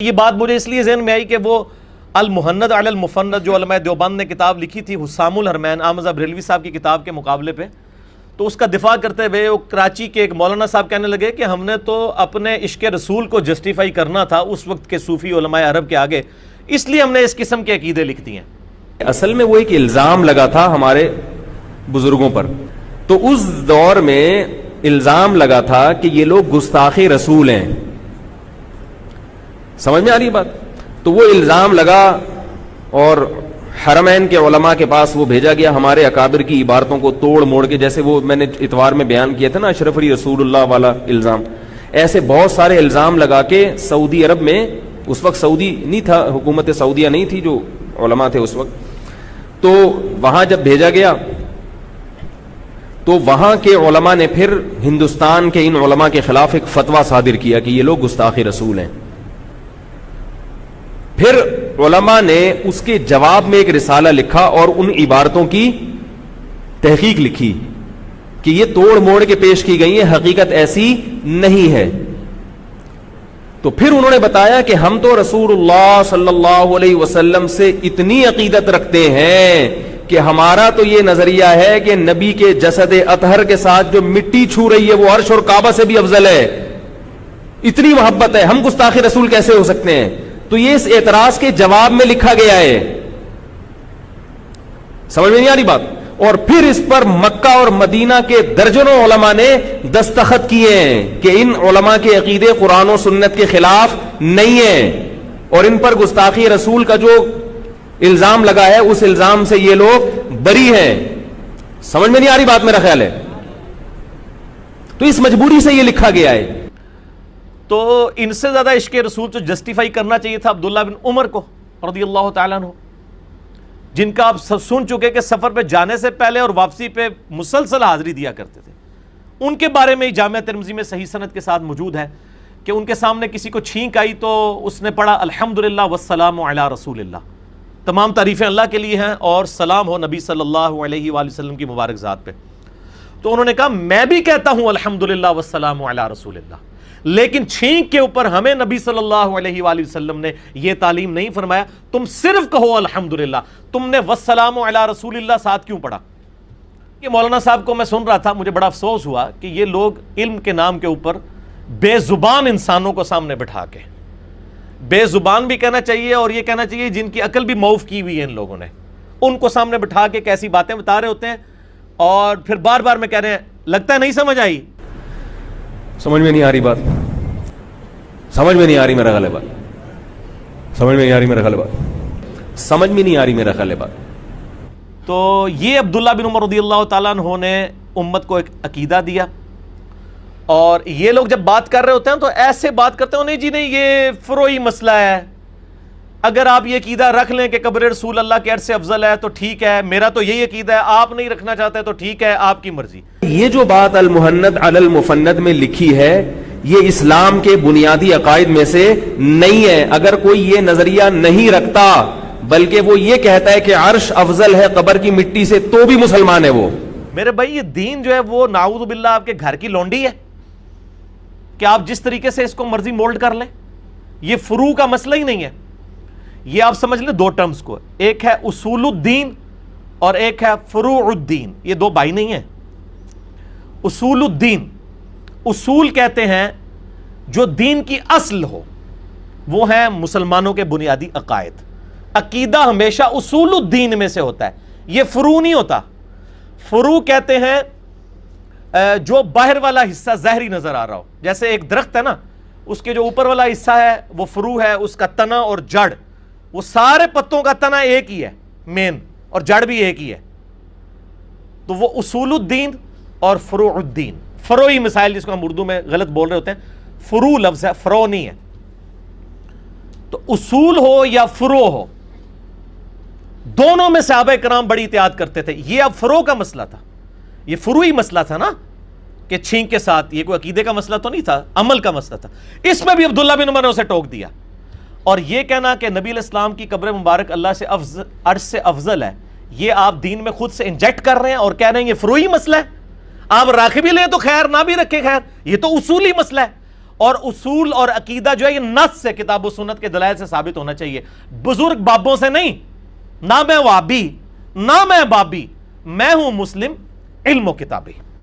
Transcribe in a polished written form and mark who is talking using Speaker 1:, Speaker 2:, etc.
Speaker 1: یہ بات مجھے اس لیے ذہن میں آئی کہ وہ المہند علی المفند جو علماء دیوبند نے کتاب لکھی تھی حسام الحرمین احمد بریلوی صاحب کی کتاب کے مقابلے پہ، تو اس کا دفاع کرتے ہوئے وہ کراچی کے ایک مولانا صاحب کہنے لگے کہ ہم نے تو اپنے عشق رسول کو جسٹیفائی کرنا تھا اس وقت کے صوفی علماء عرب کے آگے، اس لیے ہم نے اس قسم کے عقیدے لکھ دیے ہیں۔
Speaker 2: اصل میں وہ ایک الزام لگا تھا ہمارے بزرگوں پر، تو اس دور میں الزام لگا تھا کہ یہ لوگ گستاخ رسول ہیں، سمجھ میں آ رہی بات؟ تو وہ الزام لگا اور حرمین کے علماء کے پاس وہ بھیجا گیا، ہمارے اکابر کی عبارتوں کو توڑ موڑ کے، جیسے وہ میں نے اتوار میں بیان کیا تھا نا اشرف علی رسول اللہ والا الزام، ایسے بہت سارے الزام لگا کے سعودی عرب میں، اس وقت سعودی نہیں تھا، حکومت سعودیہ نہیں تھی، جو علماء تھے اس وقت، تو وہاں جب بھیجا گیا تو وہاں کے علماء نے پھر ہندوستان کے ان علماء کے خلاف ایک فتویٰ صادر کیا کہ یہ لوگ گستاخ رسول ہیں۔ پھر علماء نے اس کے جواب میں ایک رسالہ لکھا اور ان عبارتوں کی تحقیق لکھی کہ یہ توڑ موڑ کے پیش کی گئی ہیں، حقیقت ایسی نہیں ہے۔ تو پھر انہوں نے بتایا کہ ہم تو رسول اللہ صلی اللہ علیہ وسلم سے اتنی عقیدت رکھتے ہیں کہ ہمارا تو یہ نظریہ ہے کہ نبی کے جسد اطہر کے ساتھ جو مٹی چھو رہی ہے وہ عرش اور کعبہ سے بھی افضل ہے، اتنی محبت ہے، ہم گستاخ رسول کیسے ہو سکتے ہیں؟ تو یہ اس اعتراض کے جواب میں لکھا گیا ہے، سمجھ میں نہیں آ رہی بات؟ اور پھر اس پر مکہ اور مدینہ کے درجنوں علماء نے دستخط کیے ہیں کہ ان علماء کے عقیدے قرآن و سنت کے خلاف نہیں ہیں، اور ان پر گستاخی رسول کا جو الزام لگا ہے اس الزام سے یہ لوگ بری ہیں۔ سمجھ میں نہیں آ رہی بات؟ میرا خیال ہے تو اس مجبوری سے یہ لکھا گیا ہے۔
Speaker 1: تو ان سے زیادہ عشق رسول تو جسٹیفائی کرنا چاہیے تھا عبداللہ بن عمر کو رضی اللہ تعالیٰ عنہ، جن کا آپ سن چکے کہ سفر پہ جانے سے پہلے اور واپسی پہ مسلسل حاضری دیا کرتے تھے۔ ان کے بارے میں جامعہ ترمذی میں صحیح سند کے ساتھ موجود ہے کہ ان کے سامنے کسی کو چھینک آئی تو اس نے پڑھا الحمدللہ والسلام علی رسول اللہ، تمام تعریفیں اللہ کے لیے ہیں اور سلام ہو نبی صلی اللہ علیہ وآلہ وسلم کی مبارک ذات پہ۔ تو انہوں نے کہا میں بھی کہتا ہوں الحمدللہ والسلام علی رسول اللہ، لیکن چھینک کے اوپر ہمیں نبی صلی اللہ علیہ وآلہ وسلم نے یہ تعلیم نہیں فرمایا، تم صرف کہو الحمدللہ، تم نے والسلام علی رسول اللہ ساتھ کیوں پڑھا؟ کہ مولانا صاحب کو میں سن رہا تھا، مجھے بڑا افسوس ہوا کہ یہ لوگ علم کے نام کے اوپر بے زبان انسانوں کو سامنے بٹھا کے، بے زبان بھی کہنا چاہیے اور یہ کہنا چاہیے جن کی عقل بھی معاف کی ہوئی ہے ان لوگوں نے، ان کو سامنے بٹھا کے کیسی باتیں بتا رہے ہوتے ہیں اور پھر بار بار میں کہہ رہے ہیں لگتا ہے نہیں سمجھ آئی۔
Speaker 2: سمجھ میں نہیں آ رہی بات؟ سمجھ میں نہیں آ رہی میرا خیال ہے بات؟ سمجھ میں نہیں آ رہی میرا خیال ہے بات؟ سمجھ میں نہیں آ رہی میرا خیال ہے بات؟
Speaker 1: تو یہ عبداللہ بن عمر رضی اللہ تعالیٰ عنہ نے امت کو ایک عقیدہ دیا، اور یہ لوگ جب بات کر رہے ہوتے ہیں تو ایسے بات کرتے ہیں نہیں جی نہیں یہ فروعی مسئلہ ہے، اگر آپ یہ عقیدہ رکھ لیں کہ قبر رسول اللہ کے عرش سے افضل ہے تو ٹھیک ہے، میرا تو یہی عقیدہ ہے، آپ نہیں رکھنا چاہتے تو ٹھیک ہے، آپ کی مرضی۔
Speaker 2: یہ جو بات المہند علی المفند میں لکھی ہے یہ اسلام کے بنیادی عقائد میں سے نہیں ہے۔ اگر کوئی یہ نظریہ نہیں رکھتا بلکہ وہ یہ کہتا ہے کہ عرش افضل ہے قبر کی مٹی سے تو بھی مسلمان ہے وہ۔
Speaker 1: میرے بھائی یہ دین جو ہے وہ نعوذ باللہ آپ کے گھر کی لونڈی ہے کہ آپ جس طریقے سے اس کو مرضی مولڈ کر لیں، یہ فروع کا مسئلہ ہی نہیں ہے۔ یہ آپ سمجھ لیں دو ٹرمز کو، ایک ہے اصول الدین اور ایک ہے فروع الدین، یہ دو بھائی نہیں ہیں۔ اصول الدین، اصول کہتے ہیں جو دین کی اصل ہو، وہ ہیں مسلمانوں کے بنیادی عقائد، عقیدہ ہمیشہ اصول الدین میں سے ہوتا ہے، یہ فروع نہیں ہوتا۔ فروع کہتے ہیں جو باہر والا حصہ ظاہری نظر آ رہا ہو، جیسے ایک درخت ہے نا، اس کے جو اوپر والا حصہ ہے وہ فروع ہے، اس کا تنا اور جڑ، وہ سارے پتوں کا تنا ایک ہی ہے مین، اور جڑ بھی ایک ہی ہے، تو وہ اصول الدین اور فروع الدین۔ فروعی مسائل جس کو ہم اردو میں غلط بول رہے ہوتے ہیں، فروع لفظ ہے، فروع نہیں ہے۔ تو اصول ہو یا فروع ہو، دونوں میں صحابہ کرام بڑی احتیاط کرتے تھے۔ یہ اب فروع کا مسئلہ تھا، یہ فروعی مسئلہ تھا نا کہ چھینک کے ساتھ، یہ کوئی عقیدے کا مسئلہ تو نہیں تھا، عمل کا مسئلہ تھا۔ اس میں بھی عبداللہ بن عمر نے اسے ٹوک دیا، اور یہ کہنا کہ نبی علیہ السلام کی قبر مبارک اللہ سے عرش سے افضل ہے، یہ آپ دین میں خود سے انجیکٹ کر رہے ہیں اور کہہ رہے ہیں یہ فروعی مسئلہ ہے، آپ راکھ بھی لیں تو خیر، نہ بھی رکھیں خیر، یہ تو اصولی مسئلہ ہے۔ اور اصول اور عقیدہ جو ہے یہ نص سے، کتاب و سنت کے دلائل سے ثابت ہونا چاہیے، بزرگ بابوں سے نہیں۔ نہ میں وابی نہ میں بابی، میں ہوں مسلم علم و کتابی۔